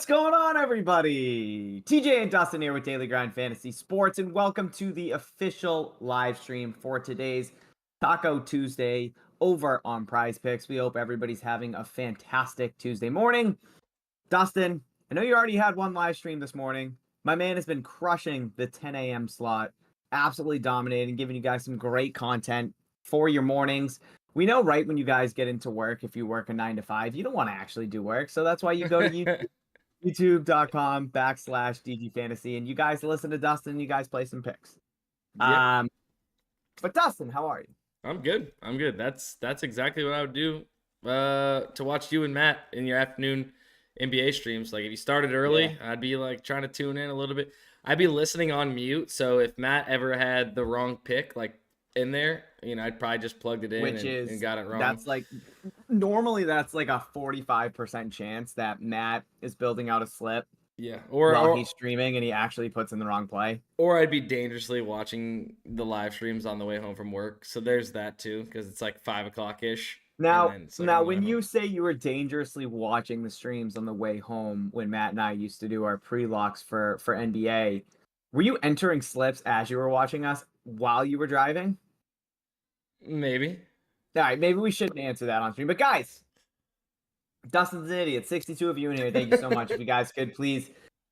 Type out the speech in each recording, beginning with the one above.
What's going on, everybody? TJ and Dustin here with Daily Grind Fantasy Sports, and welcome to the official live stream for today's Taco Tuesday over on PrizePicks. We hope everybody's having a fantastic Tuesday morning. Dustin, I know you already had one live stream this morning. My man has been crushing the 10 a.m. slot, absolutely dominating, giving you guys some great content for your mornings. We know right when you guys get into work, if you work a 9 to 5, you don't want to actually do work. So that's why you go to YouTube. youtube.com/DG Fantasy, and you guys listen to Dustin, you guys play some picks. Yep. But Dustin, how are you? I'm good. That's exactly what I would do to watch you and Matt in your afternoon NBA streams. Like if you started early, I'd be like trying to tune in a little bit. I'd be listening on mute, so if Matt ever had the wrong pick like in there, I'd probably just plugged it in and got it wrong. That's like normally that's like a 45% chance that Matt is building out a slip. Yeah, or he's streaming and he actually puts in the wrong play. Or I'd be dangerously watching the live streams on the way home from work. So there's that too, because it's like 5 o'clock ish. Now when you say you were dangerously watching the streams on the way home, when Matt and I used to do our pre-locks for NBA, were you entering slips as you were watching us while you were driving? Maybe. All right, maybe we shouldn't answer that on stream. But guys, Dustin's an idiot. 62 of you in here. Thank you so much. If you guys could please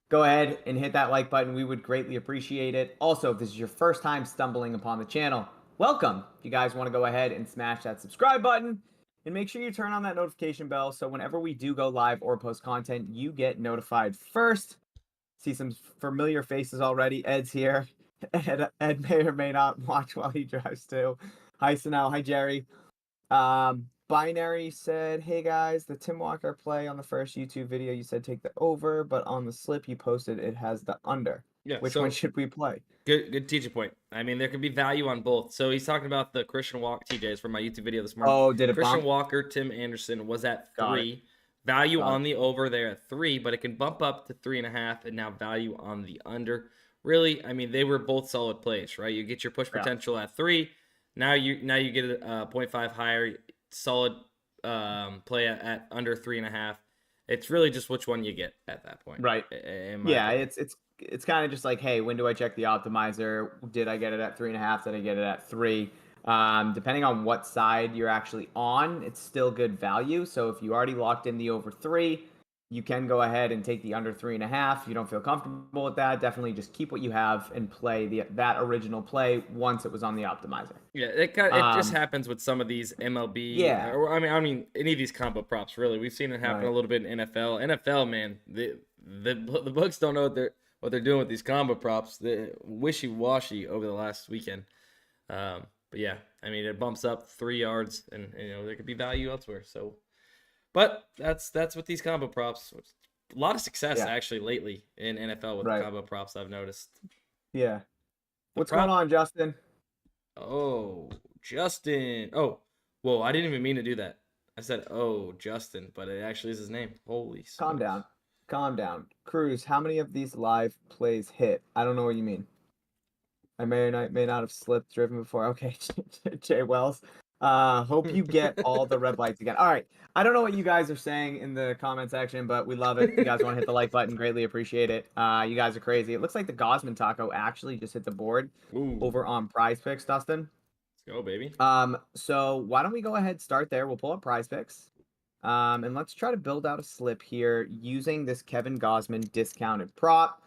go ahead and hit that like button, we would greatly appreciate it. Also, if this is your first time stumbling upon the channel, welcome. If you guys want to go ahead and smash that subscribe button and make sure you turn on that notification bell so whenever we do go live or post content, you get notified first. See some familiar faces already. Ed's here. Ed may or may not watch while he drives too. Hi, Sanel. Hi, Jerry. Binary said, hey guys, the Tim Walker play on the first YouTube video, you said take the over, but on the slip you posted, it has the under. Yeah, which one should we play? Good teacher point. I mean, there could be value on both. So he's talking about the Christian Walker TJs from my YouTube video this morning. Oh, did it Christian bump? Walker, Tim Anderson was at 3. Value on the over there at 3, but it can bump up to 3.5, and now value on the under. Really, I mean, they were both solid plays, right? You get your push potential at 3. Now you get a 0.5 higher, solid play at under 3.5. It's really just which one you get at that point, right? Yeah, it's kind of just like, hey, when do I check the optimizer? Did I get it at 3.5? Did I get it at 3? Depending on what side you're actually on, it's still good value. So if you already locked in the over 3, you can go ahead and take the under 3.5. If you don't feel comfortable with that, definitely just keep what you have and play that original play once it was on the optimizer. Yeah, it just happens with some of these MLB. Yeah. Or, I mean, any of these combo props. Really, we've seen it happen a little bit in NFL. NFL, man, the books don't know what they're doing with these combo props. They're wishy-washy over the last weekend. But yeah, I mean, it bumps up 3 yards, and there could be value elsewhere. So. But that's with these combo props. A lot of success actually lately in NFL with the combo props I've noticed. Yeah. What's going on, Justin? Oh, Justin. Oh, whoa, I didn't even mean to do that. I said, oh, Justin, but it actually is his name. Holy Calm down. Calm down. Cruz, how many of these live plays hit? I don't know what you mean. I may not have slipped driven before. Okay, Jay Wells. Hope you get all the red lights again. All right. I don't know what you guys are saying in the comment section, but we love it. If you guys want to hit the like button, greatly appreciate it. You guys are crazy. It looks like the Gosman taco actually just hit the board over on PrizePicks, Dustin. Let's go, baby. So why don't we go ahead and start there? We'll pull up PrizePicks. And let's try to build out a slip here using this Kevin Gosman discounted prop.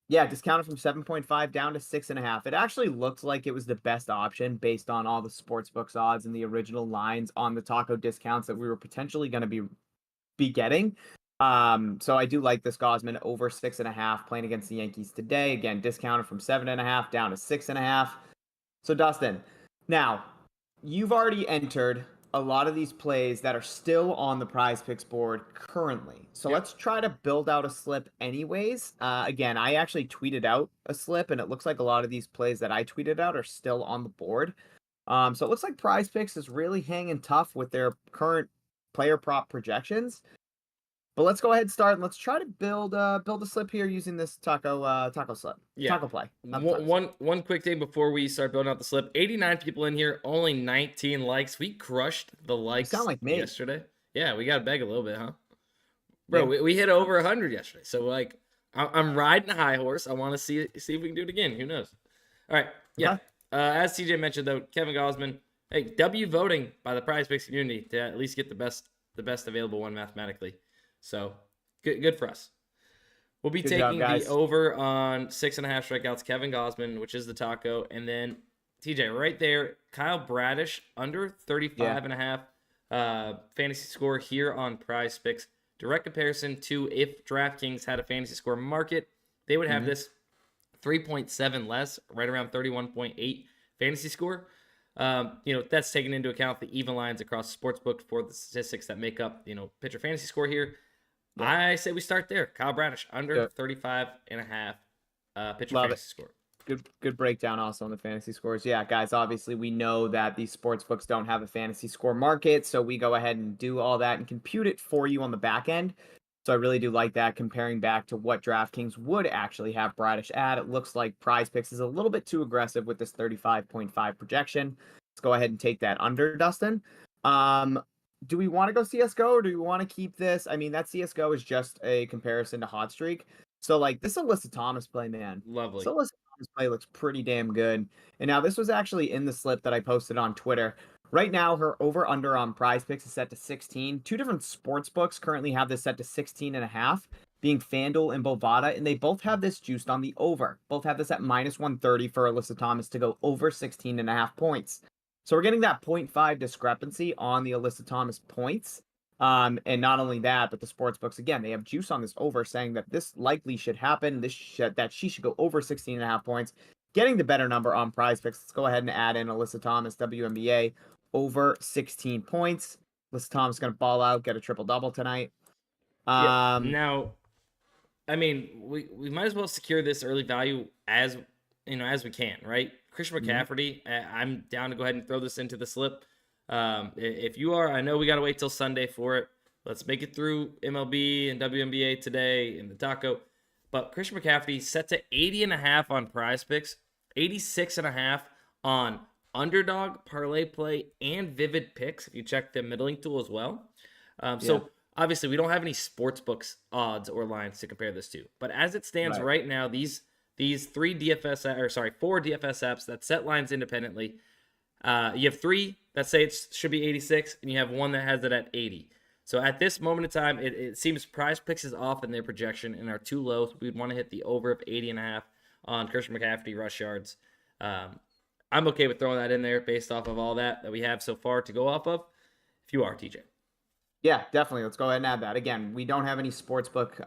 Yeah, discounted from 7.5 down to 6.5. It actually looked like it was the best option based on all the sportsbooks odds and the original lines on the taco discounts that we were potentially going to be getting. So I do like this Gosman over 6.5 playing against the Yankees today. Again, discounted from 7.5 down to 6.5. So Dustin, now you've already entered a lot of these plays that are still on the PrizePicks board currently. So let's try to build out a slip anyways. Again, I actually tweeted out a slip, and it looks like a lot of these plays that I tweeted out are still on the board. So it looks like PrizePicks is really hanging tough with their current player prop projections. But let's go ahead and start, and let's try to build a slip here using this taco slip. Taco play. One quick thing before we start building out the slip. 89 people in here, only 19 likes. We crushed the likes like me yesterday. Yeah, we got to beg a little bit, huh? Bro, we hit over 100 yesterday. So, like, I'm riding a high horse. I want to see if we can do it again. Who knows? All right. Yeah. Okay. As TJ mentioned, though, Kevin Gosman, hey, W voting by the PrizePicks community to at least get the best available one mathematically. So, good for us. We'll be Good taking job, the guys. over on 6.5 strikeouts, Kevin Gosman, which is the taco. And then, TJ, right there, Kyle Bradish, under 35.5 fantasy score here on PrizePicks. Direct comparison to if DraftKings had a fantasy score market, they would have this 3.7 less, right around 31.8 fantasy score. That's taken into account the even lines across sportsbook for the statistics that make up, pitcher fantasy score here. Yeah. I say we start there. Kyle Bradish, under 35.5 pitcher fantasy score. Good breakdown also on the fantasy scores. Yeah, guys, obviously we know that these sports books don't have a fantasy score market, so we go ahead and do all that and compute it for you on the back end. So I really do like that, comparing back to what DraftKings would actually have Bradish at. It looks like PrizePicks is a little bit too aggressive with this 35.5 projection. Let's go ahead and take that under, Dustin. Do we want to go CSGO or do we want to keep this? I mean, that CSGO is just a comparison to Hot Streak. So, like, this Alyssa Thomas play, man. Lovely. So Alyssa Thomas play looks pretty damn good. And now this was actually in the slip that I posted on Twitter. Right now, her over-under on PrizePicks is set to 16. Two different sports books currently have this set to 16.5, being FanDuel and Bovada, and they both have this juiced on the over. Both have this at minus 130 for Alyssa Thomas to go over 16.5 points. So we're getting that 0.5 discrepancy on the Alyssa Thomas points. And not only that, but the sports books, again, they have juice on this over, saying that this likely should happen, that she should go over 16.5 points. Getting the better number on PrizePicks. Let's go ahead and add in Alyssa Thomas, WNBA, over 16 points. Alyssa Thomas is going to ball out, get a triple-double tonight. Now, I mean, we might as well secure this early value as we can, right? Christian McCaffrey, I'm down to go ahead and throw this into the slip. If you are, I know we got to wait till Sunday for it. Let's make it through MLB and WNBA today in the taco. But Christian McCaffrey set to 80.5 on PrizePicks, 86.5 on Underdog, Parlay Play, and Vivid Picks, if you check the middling tool as well. So obviously we don't have any sportsbooks odds or lines to compare this to. But as it stands right now, these four DFS apps that set lines independently. You have three that say it should be 86, and you have one that has it at 80. So at this moment in time, it seems PrizePicks is off in their projection and are too low. So we'd want to hit the over of 80.5 on Christian McCaffrey rush yards. I'm okay with throwing that in there based off of all that we have so far to go off of. If you are, TJ. Yeah, definitely. Let's go ahead and add that. Again, we don't have any sportsbook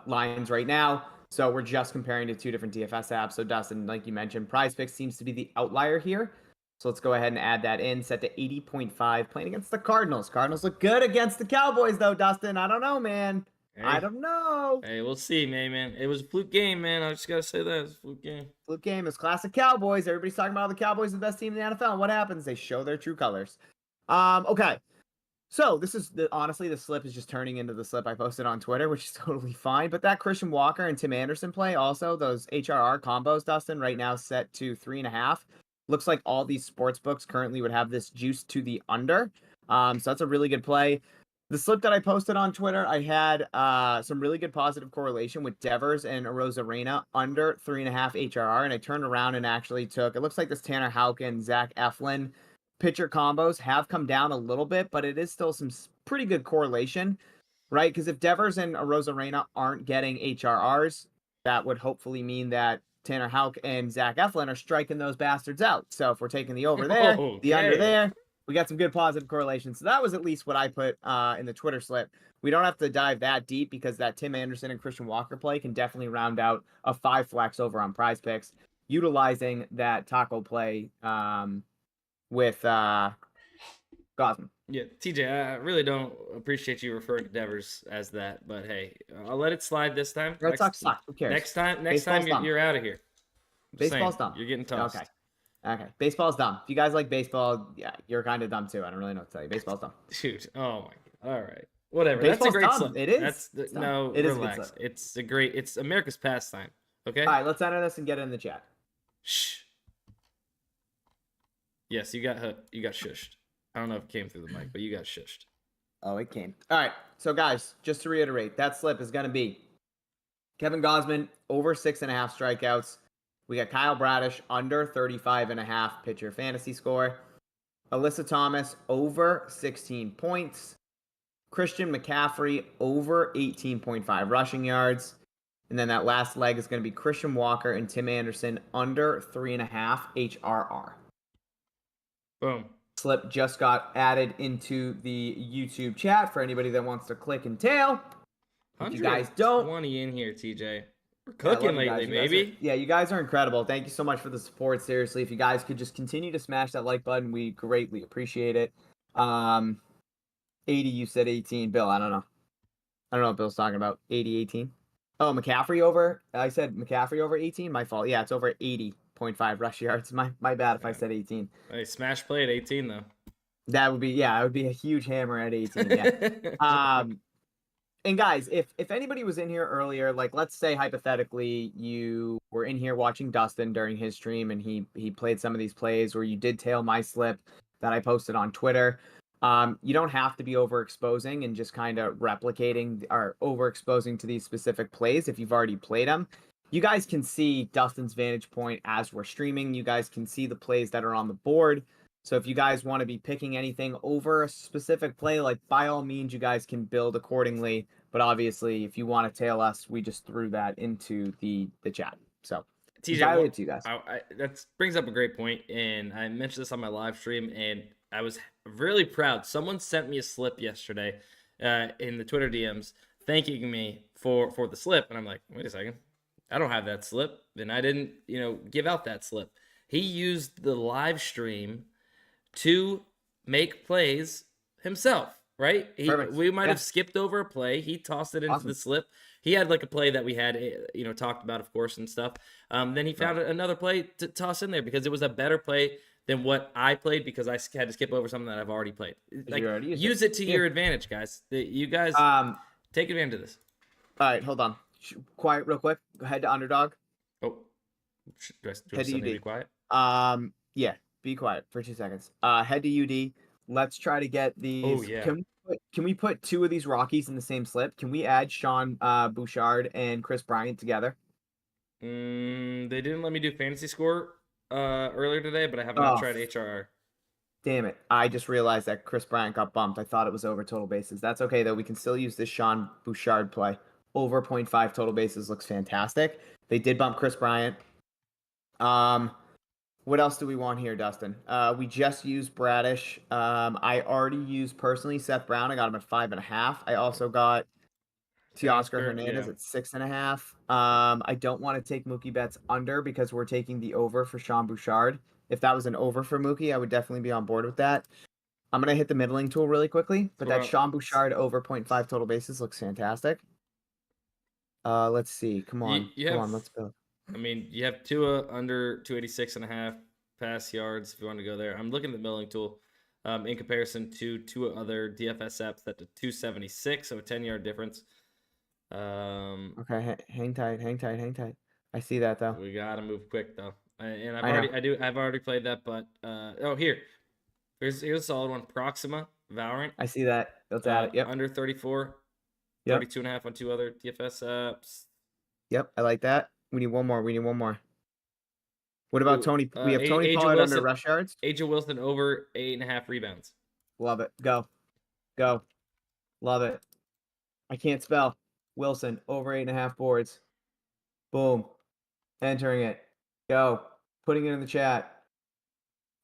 lines right now. So we're just comparing to two different DFS apps. So Dustin, like you mentioned, PrizePicks seems to be the outlier here. So let's go ahead and add that in, set to 80.5, playing against the Cardinals. Cardinals look good against the Cowboys, though, Dustin. I don't know, man. Hey. I don't know. Hey, we'll see, man. It was a fluke game, man. I just got to say that. It was a fluke game. Fluke game. It's classic Cowboys. Everybody's talking about the Cowboys are the best team in the NFL. And what happens? They show their true colors. Okay. So this is honestly, the slip is just turning into the slip I posted on Twitter, which is totally fine. But that Christian Walker and Tim Anderson play, also those HRR combos, Dustin, right now set to 3.5. Looks like all these sports books currently would have this juice to the under. So that's a really good play. The slip that I posted on Twitter, I had some really good positive correlation with Devers and Arozarena under 3.5 HRR. And I turned around and actually took, it looks like this Tanner Houck and Zach Eflin pitcher combos have come down a little bit, but it is still some pretty good correlation, right? Because if Devers and Arozarena aren't getting HRRs, that would hopefully mean that Tanner Houck and Zach Eflin are striking those bastards out. So if we're taking the over there, the under there, we got some good positive correlation. So that was at least what I put in the Twitter slip. We don't have to dive that deep because that Tim Anderson and Christian Walker play can definitely round out a 5 flex over on PrizePicks, utilizing that taco play with Gosman. Yeah, TJ, I really don't appreciate you referring to Devers as that, but hey, I'll let it slide this time. Red Sox suck. Who cares? Next time you're out of here. Baseball's dumb. You're getting tossed. Okay. Baseball's dumb. If you guys like baseball, yeah, you're kind of dumb too. I don't really know what to tell you. Baseball's dumb. Dude, oh my God. All right. Whatever. Baseball's That's a great dumb. slip. It is. Relax. It's America's pastime. Okay? All right, let's enter this and get it in the chat. Shh. Yes, you got shushed. I don't know if it came through the mic, but you got shushed. Oh, it came. All right. So, guys, just to reiterate, that slip is going to be Kevin Gausman over 6.5 strikeouts. We got Kyle Bradish under 35.5 pitcher fantasy score. Alyssa Thomas over 16 points. Christian McCaffrey over 18.5 rushing yards. And then that last leg is going to be Christian Walker and Tim Anderson under 3.5 HRR. Boom. Slip just got added into the YouTube chat for anybody that wants to click and tail. If you guys don't, 20 in here, TJ. We're cooking lately, baby. You guys are incredible. Thank you so much for the support. Seriously, if you guys could just continue to smash that like button, we greatly appreciate it. 80, you said 18. Bill, I don't know what Bill's talking about. 80, 18. Oh, McCaffrey over. I said McCaffrey over 18. My fault. Yeah, it's over 80.5 rush yards. My bad if I said 18. Hey, smash play at 18 though. That would be a huge hammer at 18. Yeah. And guys, if anybody was in here earlier, like let's say hypothetically you were in here watching Dustin during his stream and he played some of these plays where you did tail my slip that I posted on Twitter. You don't have to be overexposing and just kind of replicating or overexposing to these specific plays if you've already played them. You guys can see Dustin's vantage point as we're streaming. You guys can see the plays that are on the board. So if you guys want to be picking anything over a specific play, like by all means, you guys can build accordingly. But obviously, if you want to tail us, we just threw that into the chat. So TJ, to you guys. That brings up a great point, and I mentioned this on my live stream, and I was really proud. Someone sent me a slip yesterday in the Twitter DMs thanking me for the slip, and I'm like, wait a second, I don't have that slip, and I didn't give out that slip. He used the live stream to make plays himself, right? We might have skipped over a play. He tossed it into the slip. He had like a play that we had, talked about, of course, and stuff. Then he found another play to toss in there because it was a better play than what I played because I had to skip over something that I've already played. Like, use it to your advantage, guys. You guys take advantage of this. All right, hold on. Quiet real quick. Go ahead to Underdog. Oh, do I still need to be quiet? Yeah. Be quiet for 2 seconds. Head to UD. Let's try to get these. Oh, yeah. Can we put two of these Rockies in the same slip? Can we add Sean Bouchard and Chris Bryant together? They didn't let me do fantasy score earlier today, but I have not tried HRR. Damn it. I just realized that Chris Bryant got bumped. I thought it was over total bases. That's okay, though. We can still use this Sean Bouchard play. Over 0.5 total bases looks fantastic. They did bump Chris Bryant. What else do we want here, Dustin? We just used Bradish. I already used personally Seth Brown. I got him at 5.5. I also got Teoscar Hernandez at 6.5. I don't want to take Mookie Betts under because we're taking the over for Sean Bouchard. If that was an over for Mookie, I would definitely be on board with that. I'm going to hit the middling tool really quickly, but that Sean Bouchard over 0.5 total bases looks fantastic. Let's see. Come on, let's go. I mean, you have Tua under 286.5 pass yards if you want to go there. I'm looking at the milling tool in comparison to two other DFS apps that to 276, so a 10-yard difference. Okay, hang tight. I see that though. We gotta move quick though, and I've already played that, but here's a solid one. Proxima Valorant. I see that. Let's add it. Yep. Under 34. 32.5 on two other DFS apps. Yep, I like that. We need one more. What about Tony? We have Tony Pollard under rush yards. Aja Wilson over 8.5 rebounds. Love it. Go. Love it. I can't spell. Wilson over 8.5 boards. Boom. Entering it. Go. Putting it in the chat.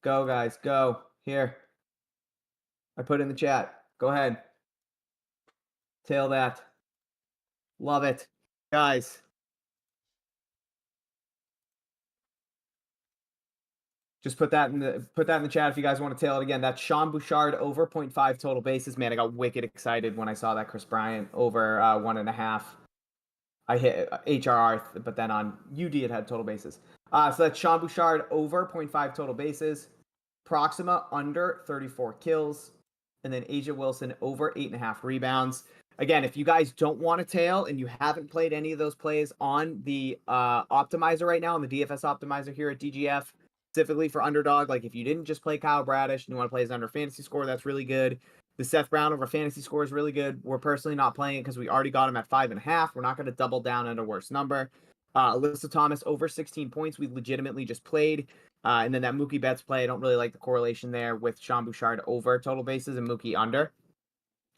Go, guys. Go. Here. I put it in the chat. Go ahead. Tail that. Love it. Guys. Just put that in the chat if you guys want to tail it again. That's Sean Bouchard over 0.5 total bases. Man, I got wicked excited when I saw that Chris Bryant over 1.5. I hit HRR, but then on UD it had total bases. So that's Sean Bouchard over 0.5 total bases. Proxima under 34 kills. And then Aja Wilson over 8.5 rebounds. Again, if you guys don't want to tail and you haven't played any of those plays on the optimizer right now, on the DFS optimizer here at DGF, specifically for Underdog, like if you didn't just play Kyle Bradish and you want to play his under fantasy score, that's really good. The Seth Brown over fantasy score is really good. We're personally not playing it because we already got him at 5.5. We're not going to double down at a worse number. Alyssa Thomas over 16 points. We legitimately just played. And then that Mookie Betts play, I don't really like the correlation there with Sean Bouchard over total bases and Mookie under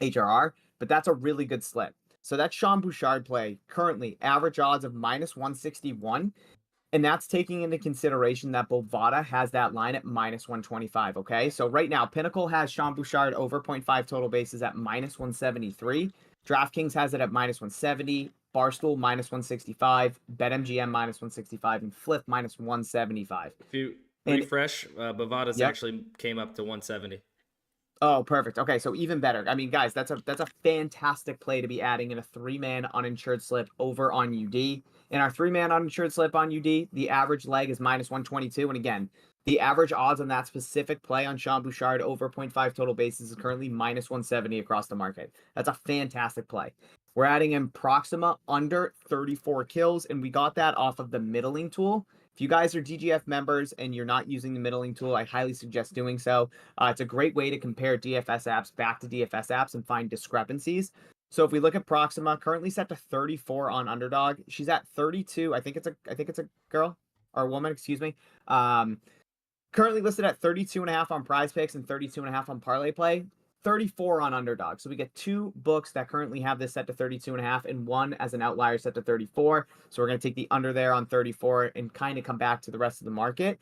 HRR, but that's a really good slip. So that Sean Bouchard play currently average odds of -161. And that's taking into consideration that Bovada has that line at -125. Okay. So right now, Pinnacle has Sean Bouchard over 0.5 total bases at -173. DraftKings has it at -170. Barstool -165. BetMGM -165. And Fliff -175. If you refresh, Bovada's actually came up to 170. Oh, perfect. Okay, so even better. I mean, guys, that's a fantastic play to be adding in a 3-man uninsured slip over on UD. In our 3-man uninsured slip on UD, the average leg is -122. And again, the average odds on that specific play on Sean Bouchard over 0.5 total bases is currently -170 across the market. That's a fantastic play. We're adding in Proxima under 34 kills, and we got that off of the middling tool. If you guys are DGF members and you're not using the middling tool, I highly suggest doing so. It's a great way to compare DFS apps back to DFS apps and find discrepancies. So if we look at Proxima, currently set to 34 on Underdog. She's at 32. I think it's a girl or a woman, excuse me. Currently listed at 32.5 on PrizePicks and 32.5 on ParlayPlay. 34 on Underdog. So we get 2 books that currently have this set to 32.5 and one as an outlier set to 34. So we're going to take the under there on 34 and kind of come back to the rest of the market.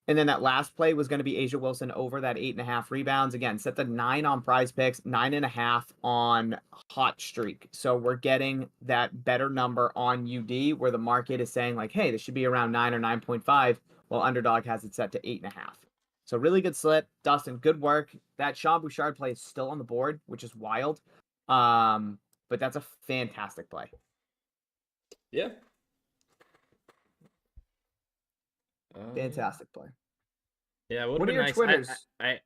And then that last play was going to be Asia Wilson over that 8.5 rebounds. Again, set the 9 on PrizePicks, 9.5 on Hot Streak. So we're getting that better number on UD where the market is saying like, hey, this should be around 9 or 9.5. While Underdog has it set to 8.5. So really good slip. Dustin, good work. That Sean Bouchard play is still on the board, which is wild. But that's a fantastic play. Yeah. Fantastic play. Yeah, what are your nice. Twitters? Go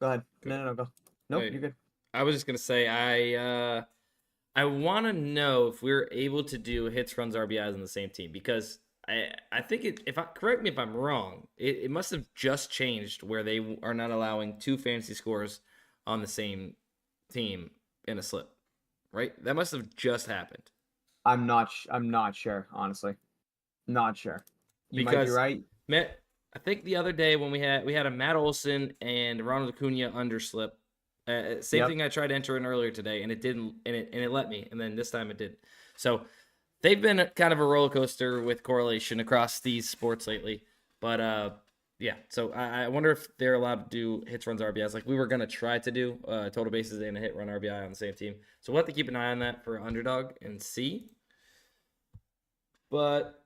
ahead. No, go. Nope, you're good. I was just gonna say I want to know if we're able to do hits, runs, RBIs on the same team because I think correct me if I'm wrong, it must have just changed where they are not allowing 2 fantasy scores on the same team in a slip, right? That must have just happened. I'm not sure, honestly. Not sure. You might be right. Matt, I think the other day when we had a Matt Olson and Ronald Acuna underslip. Same thing I tried to enter in earlier today, and it didn't, and it let me, and then this time it did. So they've been kind of a roller coaster with correlation across these sports lately. But yeah, so I wonder if they're allowed to do hits, runs, RBIs like we were gonna try to do total bases and a hit, run, RBI on the same team. So we'll have to keep an eye on that for Underdog and see. But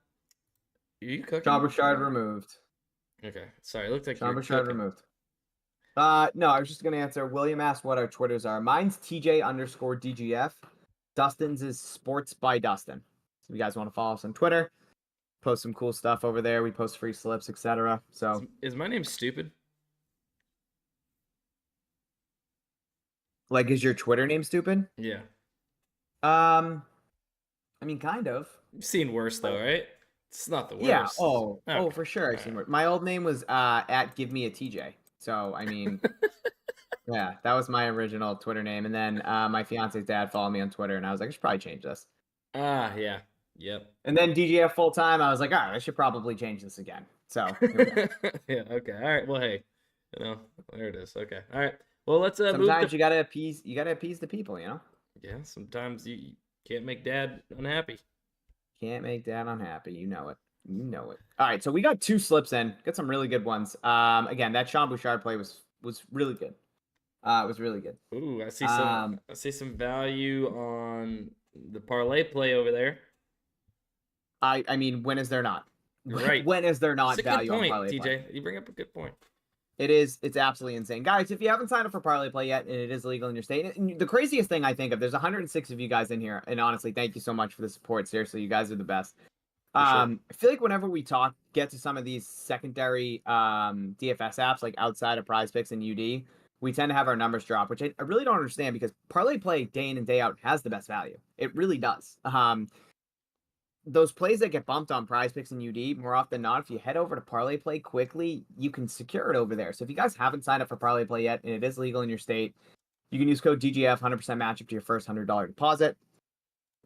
are you cooking? Sean Bouchard removed. Okay, sorry. It looked like Sean Bouchard removed. No, I was just gonna answer. William asked what our Twitters are. Mine's TJ_DGF. Dustin's is Sports by Dustin. So if you guys want to follow us on Twitter, post some cool stuff over there. We post free slips, etc. So is my name stupid? Like, is your Twitter name stupid? Yeah. I mean, kind of. You've seen worse though, right? It's not the worst. Yeah. Oh, for sure. I've seen worse. My old name was at Give Me a TJ. So I mean, yeah, that was my original Twitter name. And then my fiance's dad followed me on Twitter, and I was like, I should probably change this. Yeah. Yep. And then DGF full time, I was like, all right, I should probably change this again. So yeah. Okay. All right. Well, hey, there it is. Okay. All right. Well, let's sometimes you gotta appease the people, you know. Yeah. Sometimes you can't make dad unhappy. Can't make dad unhappy. You know it. All right, so we got 2 slips in. Got some really good ones. Again, that Sean Bouchard play was really good. It was really good. Ooh, I see some value on the parlay play over there. I mean, when is there not? Right. When is there not value on parlay TJ? play? You bring up a good point. It's absolutely insane. Guys, if you haven't signed up for Parlay Play yet, and it is legal in your state, and the craziest thing I think of, there's 106 of you guys in here, and honestly, thank you so much for the support. Seriously, you guys are the best. Sure. I feel like whenever we get to some of these secondary DFS apps, like outside of PrizePicks and UD, we tend to have our numbers drop, which I really don't understand because Parlay Play day in and day out has the best value. It really does. those plays that get bumped on PrizePicks and UD, more often than not, if you head over to ParlayPlay quickly, you can secure it over there. So if you guys haven't signed up for ParlayPlay yet, and it is legal in your state, you can use code DGF, 100% matchup to your first $100 deposit.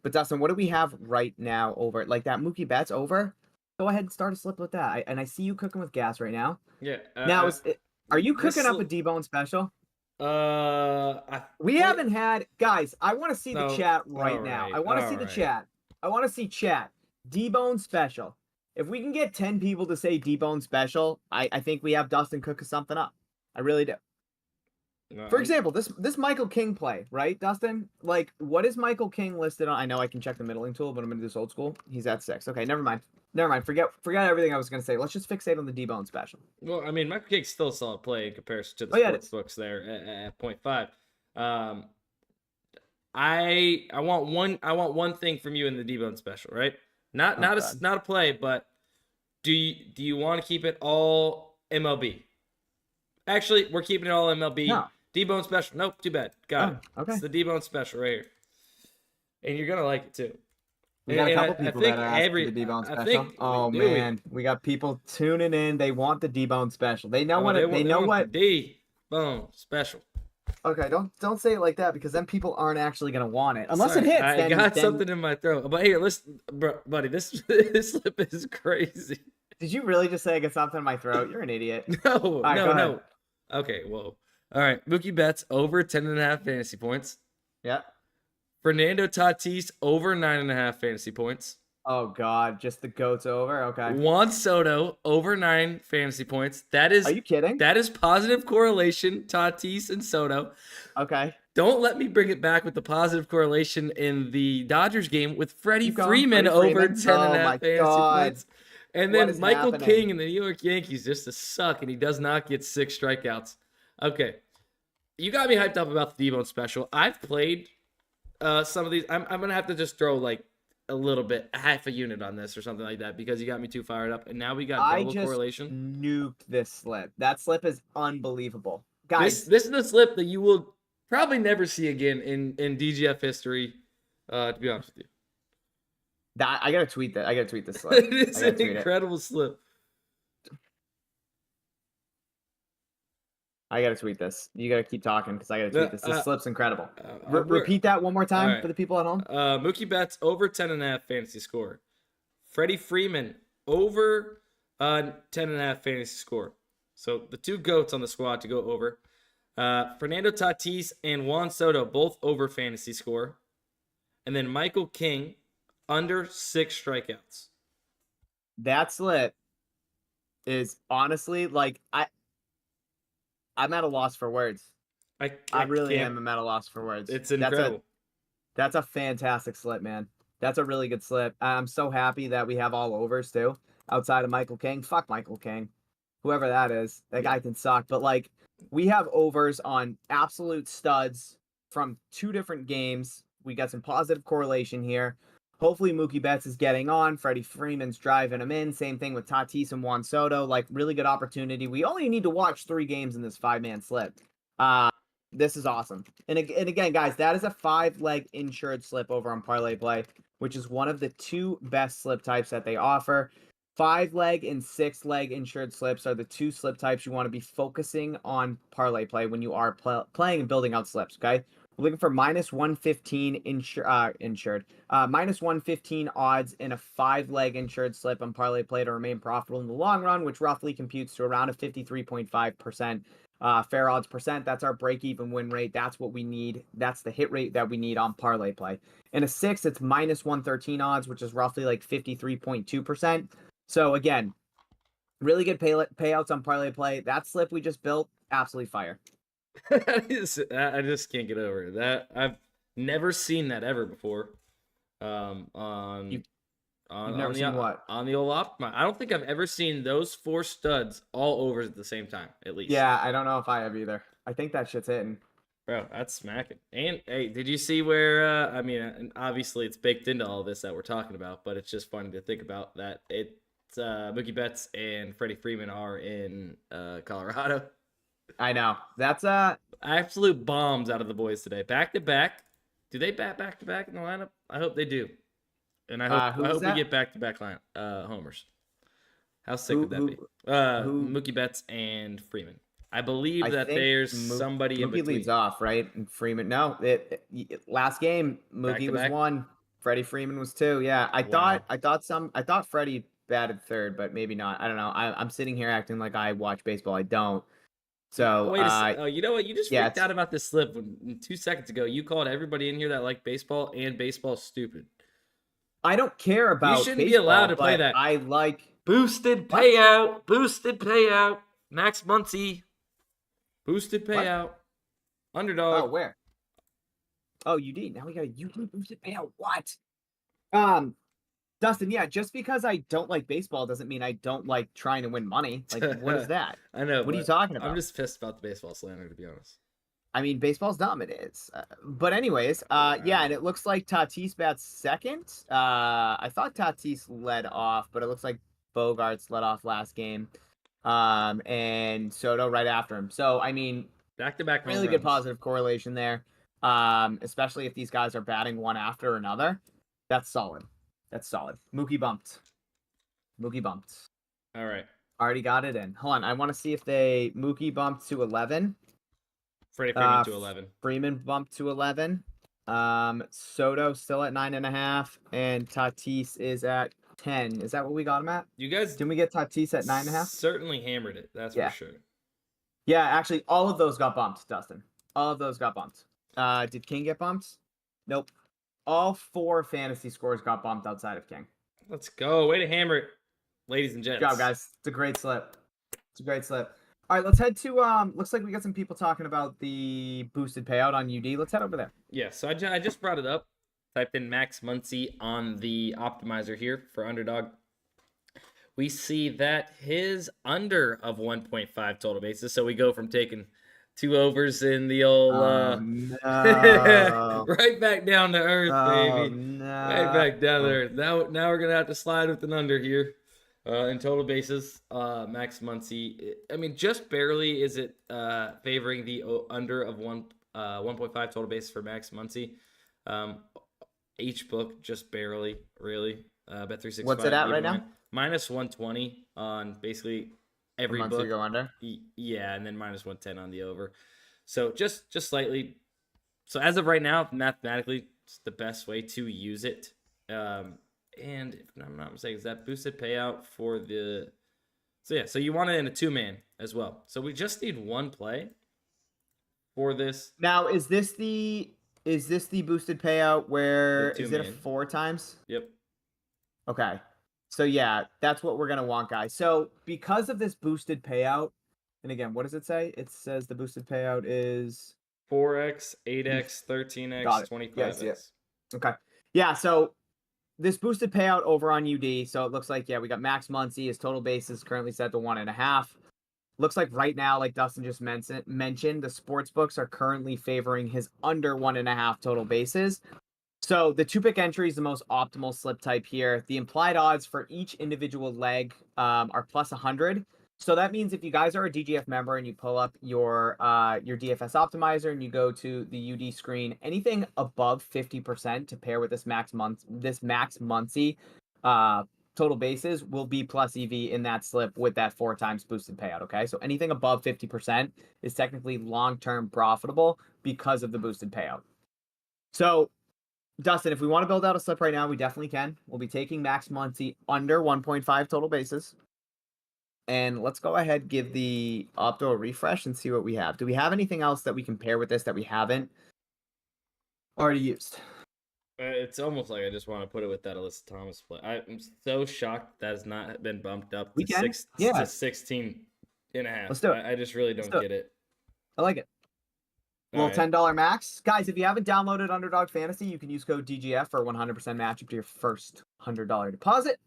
But Dustin, what do we have right now over? Like that Mookie Betts over? Go ahead and start a slip with that. And I see you cooking with gas right now. Yeah. Now, are you cooking up a DeBone special? We haven't had, guys, I want to see the chat right now. I want to see the chat. I want to see chat. DeBone special. If we can get 10 people to say DeBone special, I think we have Dustin cook something up. I really do. For example, this Michael King play, right, Dustin? Like, what is Michael King listed on? I know I can check the middling tool, but I'm going to do this old school. He's at 6. Okay, never mind. Forget everything I was going to say. Let's just fixate on the DeBone special. Well, I mean, Michael King's still a solid play in comparison to the sportsbooks there at 0.5. I want one thing from you in the DeBone special, right? Not a play, but do you want to keep it all MLB? Actually, we're keeping it all MLB. No. DeBone special. Nope, too bad. Got it. Okay. It's the DeBone special right here. And you're going to like it too. We got a couple people that are asking for the DeBone special. Oh, man. We got people tuning in. They want the DeBone special. They know what they know what DeBone special. Okay, don't say it like that because then people aren't actually going to want it. Unless it hits. I got something in my throat. But here, listen, buddy, this slip is crazy. Did you really just say I got something in my throat? You're an idiot. No. Okay, whoa. All right, Mookie Betts over 10.5 fantasy points. Yeah. Fernando Tatis over 9.5 fantasy points. Oh God, just the goats over. Okay. Juan Soto over 9 fantasy points. That is. Are you kidding? That is positive correlation. Tatis and Soto. Okay. Don't let me bring it back with the positive correlation in the Dodgers game with Freddie Freeman over 10.5 fantasy points. And then Michael King in the New York Yankees just to suck, and he does not get 6 strikeouts. Okay. You got me hyped up about the DeBone special. I've played some of these. I'm going to have to just throw like a little bit, half a unit on this or something like that because you got me too fired up. And now we got double correlation. I just nuked this slip. That slip is unbelievable. Guys. This is a slip that you will probably never see again in DGF history, to be honest with you. I gotta tweet that. I gotta tweet this slip. It's an incredible slip. I gotta tweet this. You gotta keep talking because I gotta tweet this. This slip's incredible. Repeat that one more time for the people at home. Mookie Betts over 10.5 fantasy score. Freddie Freeman over 10.5 fantasy score. So the two goats on the squad to go over. Fernando Tatis and Juan Soto both over fantasy score. And then Michael King under 6 strikeouts. That slip is honestly like I'm at a loss for words. I really am. I'm at a loss for words. It's incredible. That's a fantastic slip, man. That's a really good slip. I'm so happy that we have all overs too. Outside of Michael King, fuck Michael King, whoever that is. That guy can suck. But like, we have overs on absolute studs from 2 different games. We got some positive correlation here. Hopefully Mookie Betts is getting on. Freddie Freeman's driving him in. Same thing with Tatis and Juan Soto. Like, really good opportunity. We only need to watch 3 games in this 5-man slip. This is awesome. And again, guys, that is a 5-leg insured slip over on Parlay Play, which is one of the 2 best slip types that they offer. 5-leg and 6-leg insured slips are the 2 slip types you want to be focusing on Parlay Play when you are playing and building out slips, okay? We're looking for minus 115 insured. Minus 115 odds in a 5-leg insured slip on Parlay Play to remain profitable in the long run, which roughly computes to around a 53.5% fair odds percent. That's our break-even win rate. That's what we need. That's the hit rate that we need on Parlay Play. In a 6, it's minus 113 odds, which is roughly like 53.2%. So again, really good payouts on Parlay Play. That slip we just built, absolutely fire. I just can't get over it. That I've never seen that ever before. You've never seen what? On the old Optimizer. I don't think I've ever seen those 4 studs all overs at the same time, at least. Yeah, I don't know if I have either. I think that shit's hitting. Bro, that's smacking. And hey, did you see where I mean, obviously it's baked into all this that we're talking about, but it's just funny to think about that it's Mookie Betts and Freddie Freeman are in Colorado. I know. That's absolute bombs out of the boys today. Back to back. Do they bat back to back in the lineup? I hope they do. And I Who is hope we that? get back-to-back homers. How sick would that Who? be? Who? Mookie Betts and Freeman. I believe I that think there's somebody in Mookie leads between. off, right? And Freeman. No, last game Mookie was Back-to-back? 1. Freddie Freeman was 2. Yeah, I Wow. thought Freddie batted 3rd, but maybe not. I don't know. I'm sitting here acting like I watch baseball. I don't. So Wait a second. Oh, you know what? You just yeah, freaked out about this slip when 2 seconds ago. You called everybody in here that like baseball and baseball stupid. I don't care about You shouldn't baseball, be allowed to play but that. I like Boosted what? payout. Max Muncy. Boosted payout. What? Underdog. Oh, where? Oh, UD. Now we got a UD boosted payout. What? Dustin, yeah, just because I don't like baseball doesn't mean I don't like trying to win money. Like, what is that? I know. What are you talking about? I'm just pissed about the baseball slander, to be honest. I mean, baseball's dumb. It is. But anyways, yeah, and it looks like Tatis bats 2nd. I thought Tatis led off, but it looks like Bogarts led off last game. And Soto right after him. So, I mean, back-to-back really good positive correlation there. Especially if these guys are batting one after another. That's solid. That's solid. Mookie bumped. All right. Already got it in. Hold on. I want to see if Mookie bumped to 11. Freddie Freeman to 11. Freeman bumped to 11. Soto still at 9.5, and Tatis is at 10. Is that what we got him at? You guys didn't we get Tatis at 9.5? Certainly hammered it. That's for sure. Yeah, actually, all of those got bumped, Dustin. All of those got bumped. Did King get bumped? Nope. All 4 fantasy scores got bumped outside of King. Let's go. Way to hammer it, ladies and gents. Good job, guys. It's a great slip. All right, let's head to looks like we got some people talking about the boosted payout on UD. Let's head over there. Yeah, so I just brought it up. Typed in Max Muncy on the optimizer here for Underdog. We see that his under of 1.5 total bases. So we go from taking 2 overs in the old no. right back down to earth, baby. No. Right back down to earth. Now we're gonna have to slide with an under here. In total bases, Max Muncy. I mean, just barely is it favoring the under of 1.5 total bases for Max Muncy. Each book just barely, really. Bet 365. What's it at right now? Minus 120 on basically every book. You go under. Yeah, and then minus 110 on the over. So just slightly. So as of right now, mathematically, it's the best way to use it. And if I'm not mistaken, is that boosted payout for the... So yeah, so you want it in a 2-man as well. So we just need 1 play for this. Now, is this the boosted payout where is it a 4 times? Yep. Okay. So yeah, that's what we're going to want, guys. So because of this boosted payout, and again, what does it say? It says the boosted payout is 4x, 8x, 13x, 25x. Yes. Okay. Yeah, so this boosted payout over on UD, so it looks like, yeah, we got Max Muncy. His total bases currently set to 1.5. Looks like right now, like Dustin just mentioned, the sports books are currently favoring his under 1.5 total bases. So the 2-pick entry is the most optimal slip type here. The implied odds for each individual leg are plus 100. So that means if you guys are a DGF member and you pull up your DFS Optimizer and you go to the UD screen, anything above 50% to pair with this Max Muncy total bases will be plus EV in that slip with that 4 times boosted payout. Okay, so anything above 50% is technically long-term profitable because of the boosted payout. So Dustin, if we want to build out a slip right now, we definitely can. We'll be taking Max Muncy under 1.5 total bases. And let's go ahead, give the Opto a refresh and see what we have. Do we have anything else that we can pair with this that we haven't already used? It's almost like I just want to put it with that Alyssa Thomas play. I'm so shocked that has not been bumped up to 16 and a half. Let's do it. I just really don't get it. I like it. Well, $10 max. Guys, if you haven't downloaded Underdog Fantasy, you can use code DGF for 100% match up to your first $100 deposit.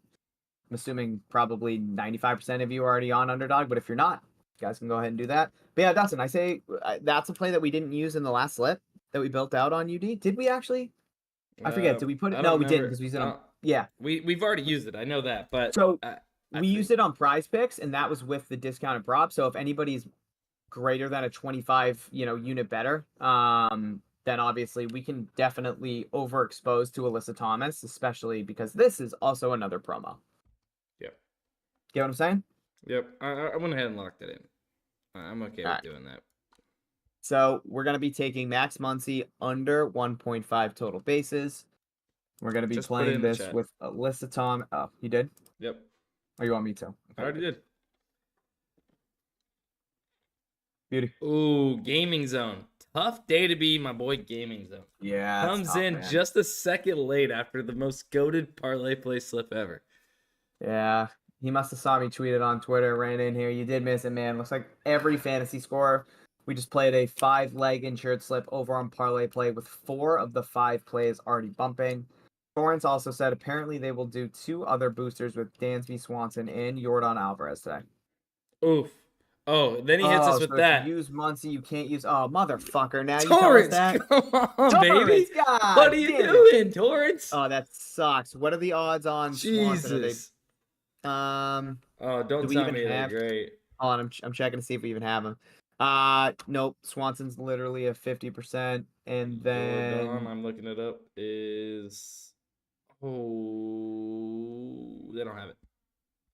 I'm assuming probably 95% of you are already on Underdog, but if you're not, you guys can go ahead and do that. But yeah, Dustin, I say that's a play that we didn't use in the last slip that we built out on UD. Did we actually? I forget. Did we put it? No, we didn't because we used it on. Yeah. We've already used it. I know that, but so we used it on PrizePicks, and that was with the discounted prop. So if anybody's greater than a 25 unit better, then obviously we can definitely overexpose to Alyssa Thomas, especially because this is also another promo. Yep. Get what I'm saying? Yep. I went ahead and locked it in. I'm okay with doing that. So we're going to be taking Max Muncy under 1.5 total bases. We're going to be playing this with Alyssa Thomas. Oh, you did? Yep. Oh, you want me to? Okay. I already did. Beauty. Ooh, Gaming Zone. Tough day to be my boy Gaming Zone. Yeah. Comes tough, in man. Just a second late after the most goated parlay play slip ever. Yeah. He must have saw me tweet it on Twitter, ran in here. You did miss it, man. Looks like every fantasy score. We just played a 5-leg insured slip over on Parlay Play with 4 of the 5 plays already bumping. Torrance also said apparently they will do 2 other boosters with Dansby Swanson and Yordan Alvarez today. Oof. Oh, then he hits us with that. If you use Muncy, you can't use. Oh, motherfucker! Now Torrance, you tell us that. Come on, Torrance, baby. God, what are you doing, Torrance? Oh, that sucks. What are the odds on Jesus. Swanson? Oh, don't tell me they're great. Hold on, I'm checking to see if we even have them. Nope. Swanson's literally a 50%, and then I'm looking it up. They don't have it.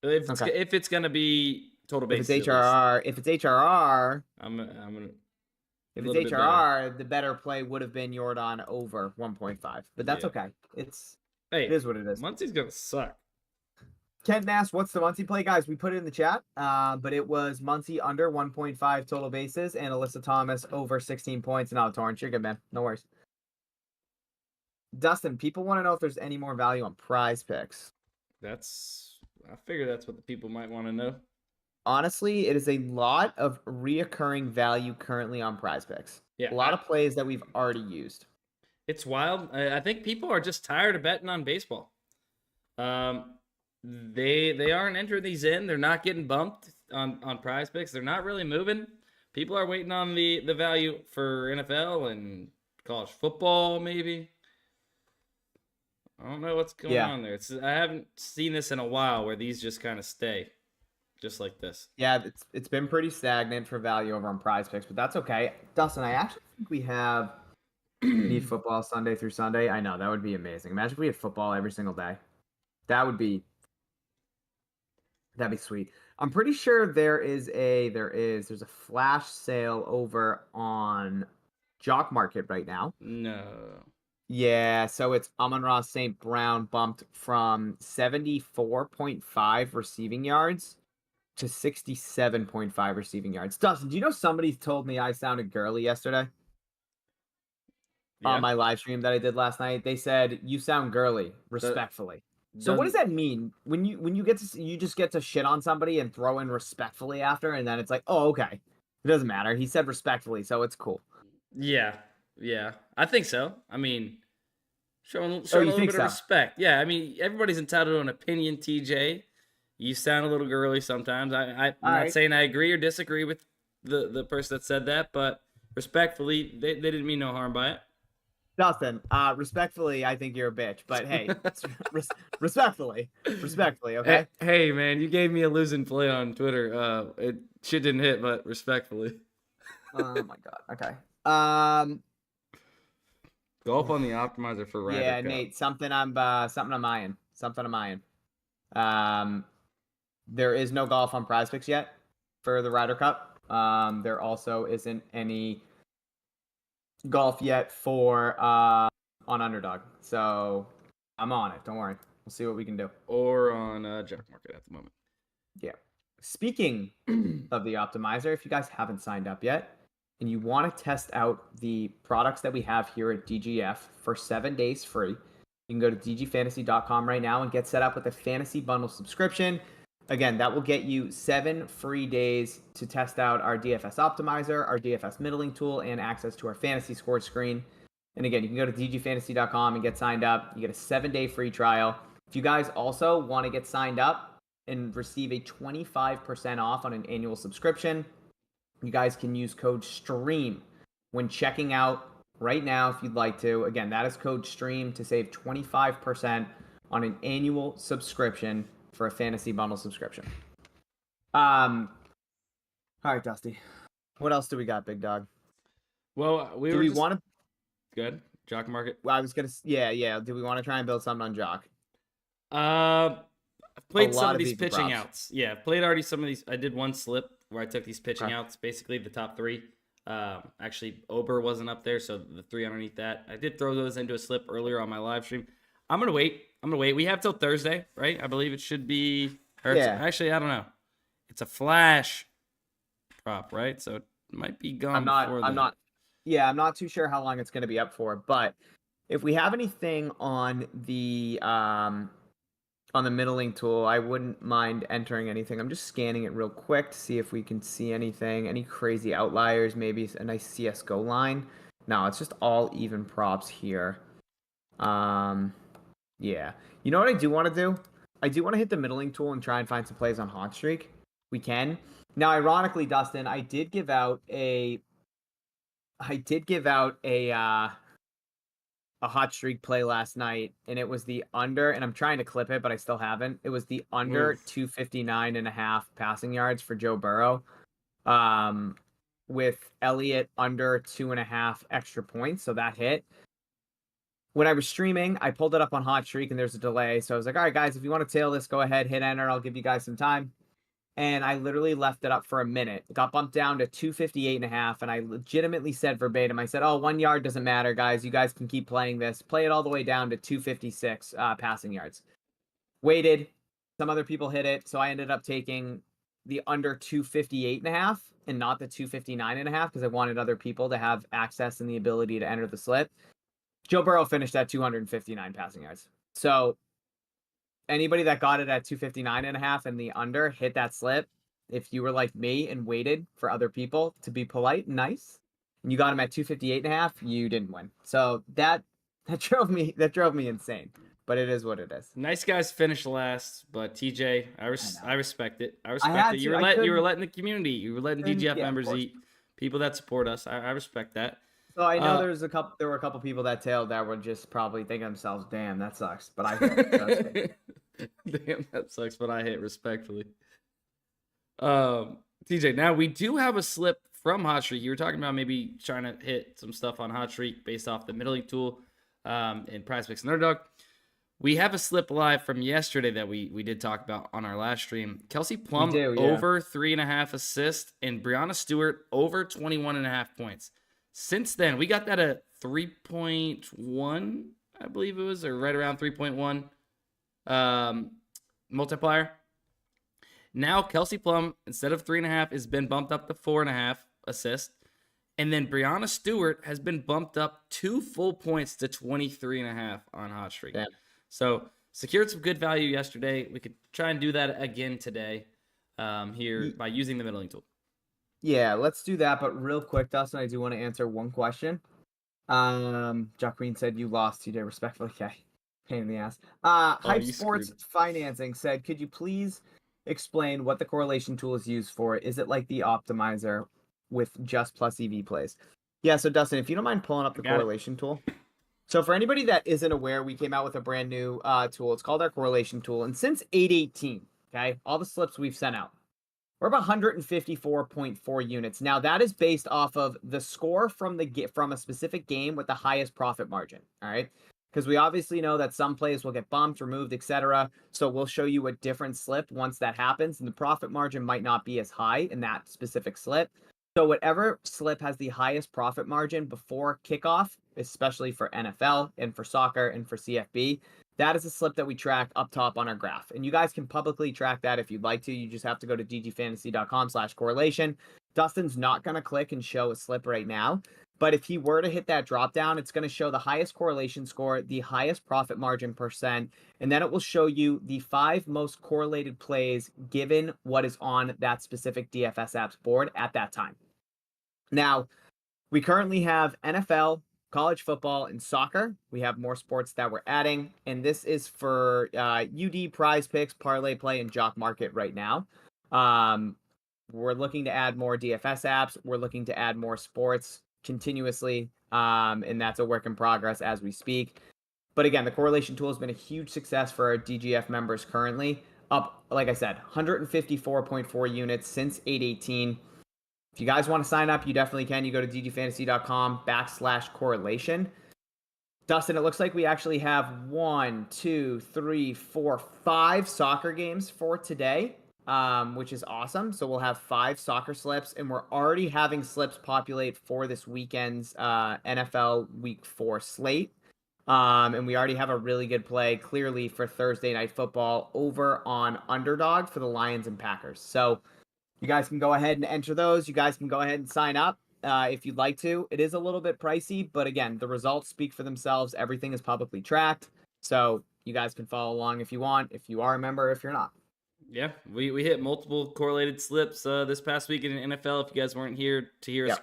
If it's gonna be total bases, if it's HRR, I'm gonna. If it's HRR, the better play would have been Yordan over 1.5, but that's okay. It is what it is. Muncy's gonna suck. Kent asked, what's the Muncy play? Guys, we put it in the chat, but it was Muncy under 1.5 total bases and Alyssa Thomas over 16 points. No, Torrance, you're good, man. No worries. Dustin, people want to know if there's any more value on PrizePicks. I figure that's what the people might want to know. Honestly, it is a lot of reoccurring value currently on PrizePicks. Yeah, a lot of plays that we've already used. It's wild. I think people are just tired of betting on baseball. They aren't entering these in. They're not getting bumped on PrizePicks. They're not really moving. People are waiting on the value for NFL and college football, maybe. I don't know what's going on there. I haven't seen this in a while where these just kind of stay just like this. Yeah, it's been pretty stagnant for value over on PrizePicks, but that's okay. Dustin, I actually think we have need football Sunday through Sunday. I know, that would be amazing. Imagine if we had football every single day. That'd be sweet. I'm pretty sure there's a flash sale over on Jock Market right now. No. Yeah, so it's Amon-Ra St. Brown bumped from 74.5 receiving yards to 67.5 receiving yards. Dustin, do you know somebody told me I sounded girly yesterday? On my live stream that I did last night? They said, you sound girly, respectfully. So what does that mean? When you just get to shit on somebody and throw in respectfully after, and then it's like, oh, okay. It doesn't matter. He said respectfully, so it's cool. Yeah. I think so. I mean, showing a little bit of respect. Yeah, I mean, everybody's entitled to an opinion, TJ. You sound a little girly sometimes. I'm not saying I agree or disagree with the person that said that, but respectfully, they didn't mean no harm by it. Dustin, respectfully, I think you're a bitch, but hey, respectfully, okay? Hey, man, you gave me a losing play on Twitter. Shit didn't hit, but respectfully. Oh my god. Okay. Golf on the optimizer for Ryder Cup. Nate, something I'm eyeing. There is no golf on PrizePicks yet for the Ryder Cup. There also isn't any golf yet for on Underdog. So I'm on it. Don't worry. We'll see what we can do. Or on Jock Market at the moment. Yeah. Speaking of the optimizer, if you guys haven't signed up yet and you want to test out the products that we have here at DGF for 7 days free, you can go to dgfantasy.com right now and get set up with a fantasy bundle subscription. Again, that will get you 7 free days to test out our DFS Optimizer, our DFS middling tool, and access to our fantasy score screen. And again, you can go to dgfantasy.com and get signed up. You get a 7-day free trial. If you guys also want to get signed up and receive a 25% off on an annual subscription, you guys can use code STREAM when checking out right now if you'd like to. Again, that is code STREAM to save 25% on an annual subscription for a fantasy bundle subscription. All right, Dusty. What else do we got, big dog? Well, we want to. Good. Jock Market. Well, I was gonna. Yeah. Do we want to try and build something on Jock? I've A played some lot of of these even pitching props. outs. Yeah, I've played already some of these. I did one slip where I took these pitching Okay. outs, basically the top three. Actually, Ober wasn't up there, so the three underneath that. I did throw those into a slip earlier on my live stream. I'm gonna wait. We have till Thursday, right? I believe it should be. Yeah. Actually, I don't know. It's a flash prop, right? So it might be gone before I'm that. not. Yeah, I'm not too sure how long it's gonna be up for, but if we have anything on the middling tool, I wouldn't mind entering anything. I'm just scanning it real quick to see if we can see anything, any crazy outliers, maybe a nice CSGO line. No, it's just all even props here. Yeah. You know what I do want to do? I do want to hit the middling tool and try and find some plays on Hot Streak. We can. Now, ironically, Dustin, I did give out a hot streak play last night, and it was the under, and I'm trying to clip it, but I still haven't. It was the under 259.5 passing yards for Joe Burrow, with Elliott under 2.5 extra points, so that hit. When I was streaming, I pulled it up on Hot Streak, and there's a delay, so I was like, all right, guys, if you want to tail this, go ahead, hit enter, I'll give you guys some time. And I literally left it up for a minute. It got bumped down to 258.5, and I legitimately said verbatim, I said, oh, 1 yard doesn't matter, guys. You guys can keep playing this. Play it all the way down to 256 passing yards. Waited. Some other people hit it, so I ended up taking the under 258.5 and not the 259.5 because I wanted other people to have access and the ability to enter the slip. Joe Burrow finished at 259 passing yards. So anybody that got it at 259.5 and the under hit that slip. If you were like me and waited for other people to be polite and nice, and you got them at 258.5, you didn't win. So that drove me insane. But it is what it is. Nice guys finished last, but TJ, I respect it. I respect had it. to. You were letting the community, you were letting DGF members eat. People that support us. I respect that. So I know there were a couple people that tailed that were just probably thinking themselves, "Damn, that sucks." But I hit. Damn, that sucks. But I hit respectfully. TJ, now we do have a slip from Hot Streak. You were talking about maybe trying to hit some stuff on Hot Streak based off the middling tool, in PrizePicks and Underdog. We have a slip live from yesterday that we did talk about on our last stream. Kelsey Plum over 3.5 assists and Breonna Stewart over 21.5 points. Since then, we got that at 3.1, I believe it was, or right around 3.1 multiplier. Now Kelsey Plum, instead of 3.5, has been bumped up to 4.5 assists. And then Breonna Stewart has been bumped up 2 full points to 23.5 on Hot Streak. Damn. So secured some good value yesterday. We could try and do that again today here by using the middling tool. Yeah, let's do that. But real quick, Dustin, I do want to answer one question. Jock Green said you lost, TJ, respectfully. Okay. Pain in the ass. Hype Sports Financing said, could you please explain what the correlation tool is used for? Is it like the optimizer with just plus EV plays? Yeah, so Dustin, if you don't mind pulling up the correlation tool. So for anybody that isn't aware, we came out with a brand new tool. It's called our correlation tool. And since 8/18, okay, all the slips we've sent out, we're about 154.4 units. Now that is based off of the score from a specific game with the highest profit margin. All right, because we obviously know that some plays will get bumped, removed, etc. So we'll show you a different slip once that happens, and the profit margin might not be as high in that specific slip. So whatever slip has the highest profit margin before kickoff, especially for NFL and for soccer and for CFB, that is a slip that we track up top on our graph. And you guys can publicly track that if you'd like to. You just have to go to dgfantasy.com/correlation. Dustin's not going to click and show a slip right now. But if he were to hit that drop down, it's going to show the highest correlation score, the highest profit margin %, and then it will show you the 5 most correlated plays given what is on that specific DFS apps board at that time. Now, we currently have NFL, college football, and soccer. We have more sports that we're adding, and this is for UD, PrizePicks, ParlayPlay, and Jock Market right now. We're looking to add more DFS apps. We're looking to add more sports continuously, and that's a work in progress as we speak. But again, the correlation tool has been a huge success for our DGF members currently. Up, like I said, 154.4 units since 8/18. If you guys want to sign up, you definitely can. You go to dgfantasy.com/correlation. Dustin, it looks like we actually have 1, 2, 3, 4, 5 soccer games for today, which is awesome. So we'll have 5 soccer slips, and we're already having slips populate for this weekend's NFL Week 4 slate. And we already have a really good play, clearly, for Thursday Night Football over on Underdog for the Lions and Packers. So you guys can go ahead and enter those. You guys can go ahead and sign up if you'd like to. It is a little bit pricey, but again, the results speak for themselves. Everything is publicly tracked. So you guys can follow along if you want, if you are a member, if you're not. Yeah, we hit multiple correlated slips this past week in the NFL. If you guys weren't here to hear us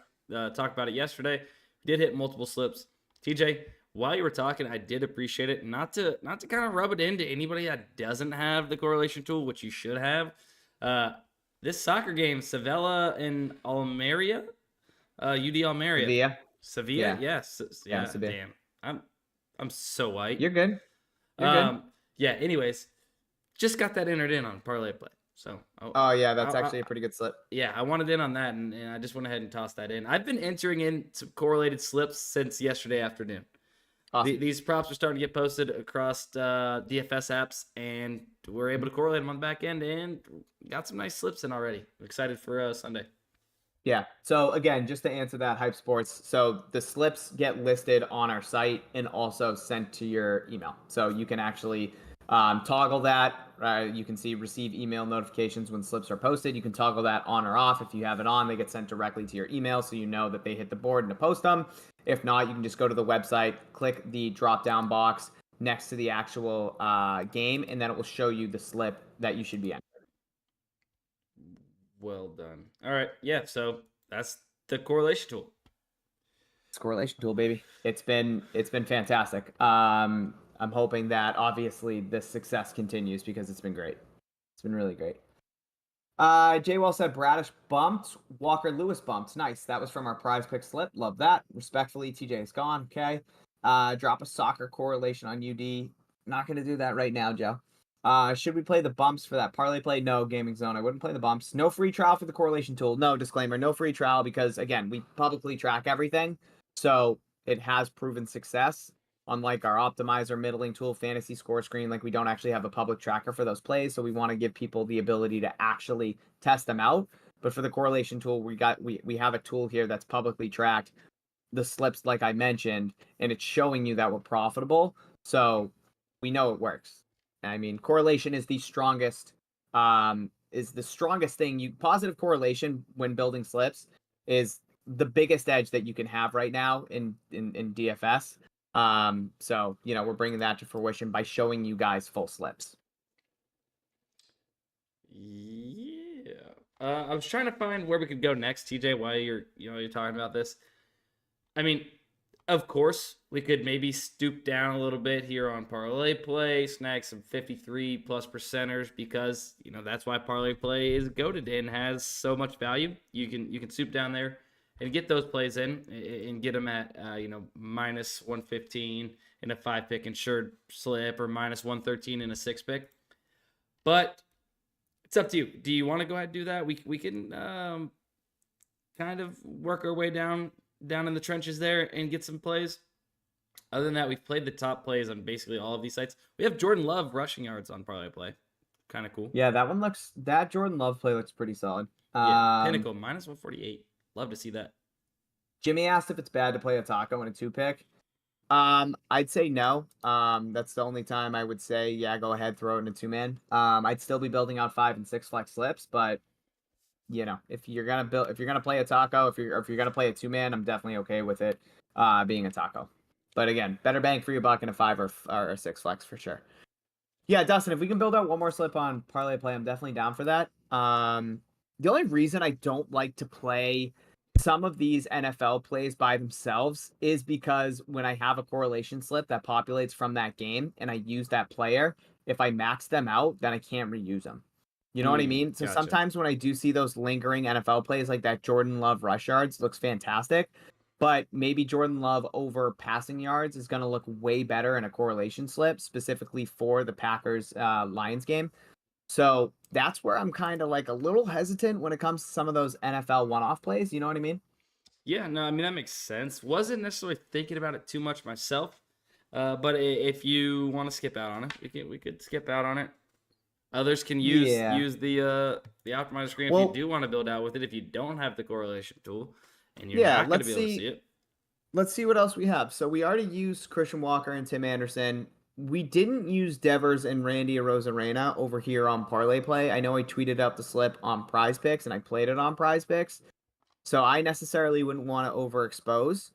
talk about it yesterday, we did hit multiple slips. TJ, while you were talking, I did appreciate it. Not to kind of rub it into anybody that doesn't have the correlation tool, which you should have. This soccer game, Sevilla and Almeria, UD Almeria. Sevilla? Yes. Yeah, Sevilla. Damn. I'm so white. You're good. You're good. Yeah, anyways, just got that entered in on Parlay Play. So yeah, that's actually a pretty good slip. Yeah, I wanted in on that, and I just went ahead and tossed that in. I've been entering in some correlated slips since yesterday afternoon. Awesome. These props are starting to get posted across DFS apps, and we're able to correlate them on the back end, and got some nice slips in already. I'm excited for Sunday. Yeah. So again, just to answer that, Hype Sports. So the slips get listed on our site and also sent to your email. So you can actually toggle that. You can see receive email notifications when slips are posted. You can toggle that on or off. If you have it on, they get sent directly to your email, so you know that they hit the board and to post them. If not, you can just go to the website, click the drop-down box next to the actual game, and then it will show you the slip that you should be entering. Well done. All right. Yeah, so that's the correlation tool. It's correlation tool, baby. It's been fantastic. I'm hoping that obviously this success continues because it's been great. It's been really great. Jay Well said Bradish bumped. Walker Lewis bumped. Nice. That was from our PrizePicks slip. Love that. Respectfully, TJ is gone. Okay. Drop a soccer correlation on UD. Not going to do that right now, Joe. Should we play the bumps for that parlay play? No, Gaming Zone. I wouldn't play the bumps. No free trial for the correlation tool. No, disclaimer. No free trial because, again, we publicly track everything. So it has proven success. Unlike our optimizer middling tool, fantasy score screen, like we don't actually have a public tracker for those plays, so we want to give people the ability to actually test them out. But for the correlation tool, we have a tool here that's publicly tracked the slips, like I mentioned, and it's showing you that we're profitable, so we know it works. I mean, correlation is the strongest thing. Positive correlation when building slips is the biggest edge that you can have right now in DFS. So, we're bringing that to fruition by showing you guys full slips. Yeah. I was trying to find where we could go next, TJ, while you're talking about this. I mean, of course, we could maybe stoop down a little bit here on Parlay Play, snag some 53+ percenters because, that's why Parlay Play is goated and has so much value. You can stoop down there and get those plays in and get them at, minus 115 in a 5-pick insured slip or minus 113 in a 6-pick. But it's up to you. Do you want to go ahead and do that? We can kind of work our way down in the trenches there and get some plays. Other than that, we've played the top plays on basically all of these sites. We have Jordan Love rushing yards on Parlay Play. Kind of cool. Yeah, that Jordan Love play looks pretty solid. Yeah, Pinnacle, minus 148. Love to see that. Jimmy asked if it's bad to play a taco in a 2-pick. I'd say no. That's the only time I would say, yeah, go ahead, throw it in a 2-man. I'd still be building out 5 and 6 flex slips, but if you're gonna play a taco, if you're gonna play a 2-man, I'm definitely okay with it being a taco. But again, better bang for your buck in a 5 or a 6 flex for sure. Yeah, Dustin, if we can build out one more slip on Parlay Play, I'm definitely down for that. The only reason I don't like to play some of these NFL plays by themselves is because when I have a correlation slip that populates from that game and I use that player, if I max them out, then I can't reuse them. You know what I mean? So gotcha. Sometimes when I do see those lingering NFL plays like that Jordan Love rush yards looks fantastic, but maybe Jordan Love over passing yards is going to look way better in a correlation slip, specifically for the Packers Lions game. So that's where I'm kind of like a little hesitant when it comes to some of those NFL one-off plays. You know what I mean? Yeah, no, I mean, that makes sense. Wasn't necessarily thinking about it too much myself. But if you want to skip out on it, we could skip out on it. Others can use Yeah. the optimizer screen if Well, you do want to build out with it. If you don't have the correlation tool, and you're yeah, not going to be able to see it. let's see what else we have. So we already used Christian Walker and Tim Anderson. We didn't use Devers and Randy Arozarena over here on Parlay Play. I know I tweeted out the slip on PrizePicks and I played it on PrizePicks. So I necessarily wouldn't want to overexpose.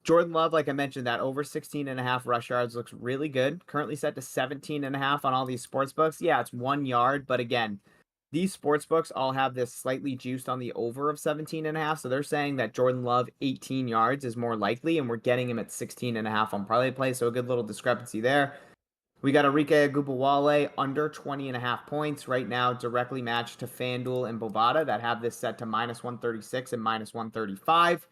Jordan Love, like I mentioned, that over 16.5 rush yards looks really good. Currently set to 17.5 on all these sports books. Yeah, it's 1 yard, but again, these sports books all have this slightly juiced on the over of 17.5. So they're saying that Jordan Love 18 yards is more likely, and we're getting him at 16.5 on Parlay Play. So a good little discrepancy there. We got Enrique Agubawale under 20.5 points right now, directly matched to FanDuel and Bovada that have this set to -136 and -135.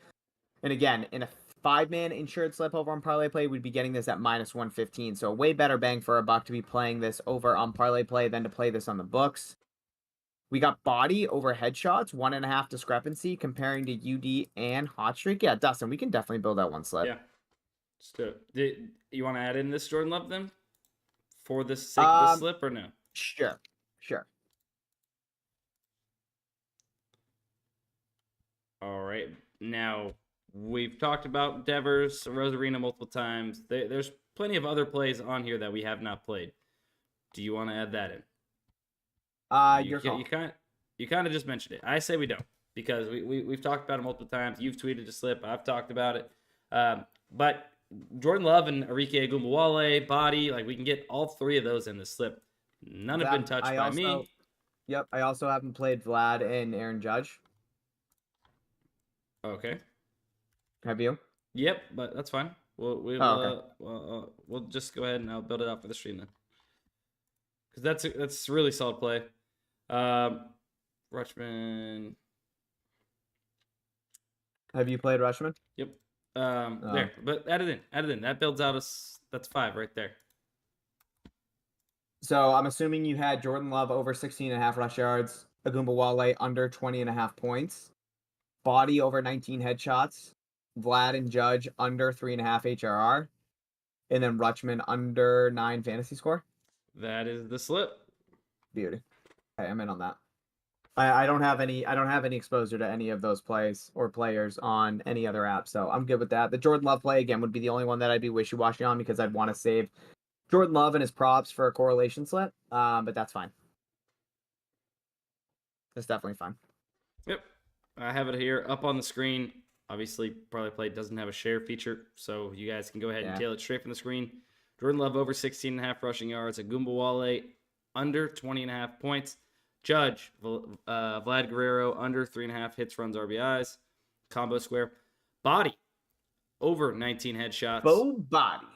And again, in a 5-man insured slip over on Parlay Play, we'd be getting this at -115. So a way better bang for our buck to be playing this over on Parlay Play than to play this on the books. We got body over headshots, 1.5 discrepancy comparing to UD and Hot Streak. Yeah, Dustin, we can definitely build that one slip. Yeah. Let's do it. You want to add in this Jordan Love then? For the sake of the slip or no? Sure. All right. Now, we've talked about Devers, Rosarena multiple times. There's plenty of other plays on here that we have not played. Do you want to add that in? You kind of just mentioned it. I say we don't because we've talked about it multiple times. You've tweeted a slip. I've talked about it. But Jordan Love and Enrique Agubawale, body, like we can get all three of those in the slip. None have been touched by me. Yep, I also haven't played Vlad and Aaron Judge. Okay. Have you? Yep, but that's fine. We'll just go ahead and I'll build it out for the stream then. Because that's a really solid play. Rutschman. Have you played Rushman? Yep. There, but add it in. That builds out that's 5 right there. So I'm assuming you had Jordan Love over 16.5 rush yards, Agubawale under 20.5 points, body over 19 headshots, Vlad and Judge under 3.5 HRR, and then Rutschman under 9 fantasy score. That is the slip. Beauty. Okay, I'm in on that. I don't have any exposure to any of those plays or players on any other app, so I'm good with that. The Jordan Love play again would be the only one that I'd be wishy-washy on because I'd want to save Jordan Love and his props for a correlation slip. But that's fine. That's definitely fine. Yep. I have it here up on the screen. Obviously, Parlay Play doesn't have a share feature, so you guys can go ahead and tail it straight from the screen. Jordan Love over 16.5 rushing yards. Agubawale under 20.5 points. Judge, Vlad Guerrero under 3.5 hits, runs, RBIs. Combo square. Body over 19 headshots. Bo body.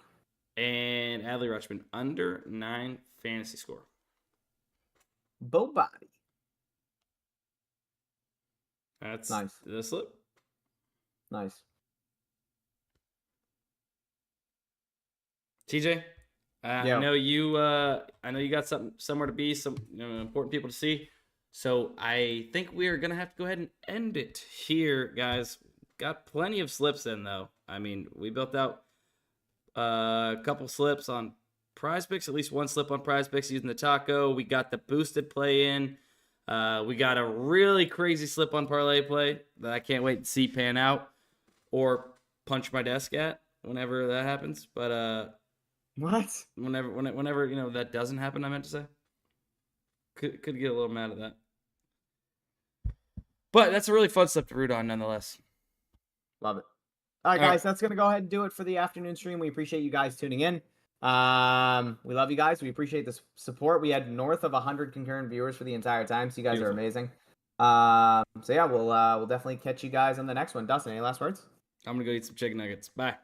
And Adley Rutschman under 9 fantasy score. Bo body. That's nice. The slip. Nice. TJ, I know you got somewhere to be, some important people to see. So I think we are gonna have to go ahead and end it here, guys. Got plenty of slips in though. I mean, we built out a couple slips on PrizePicks, at least one slip on PrizePicks using the taco. We got the boosted play in. We got a really crazy slip on Parlay Play that I can't wait to see pan out or punch my desk at whenever that happens. But what? Whenever that doesn't happen, I meant to say. Could get a little mad at that. But that's a really fun slip to root on nonetheless. Love it. All right, guys, that's going to go ahead and do it for the afternoon stream. We appreciate you guys tuning in. We love you guys. We appreciate the support. We had north of 100 concurrent viewers for the entire time, so you guys are amazing. So yeah, we'll definitely catch you guys on the next one. Dustin, any last words? I'm going to go eat some chicken nuggets. Bye.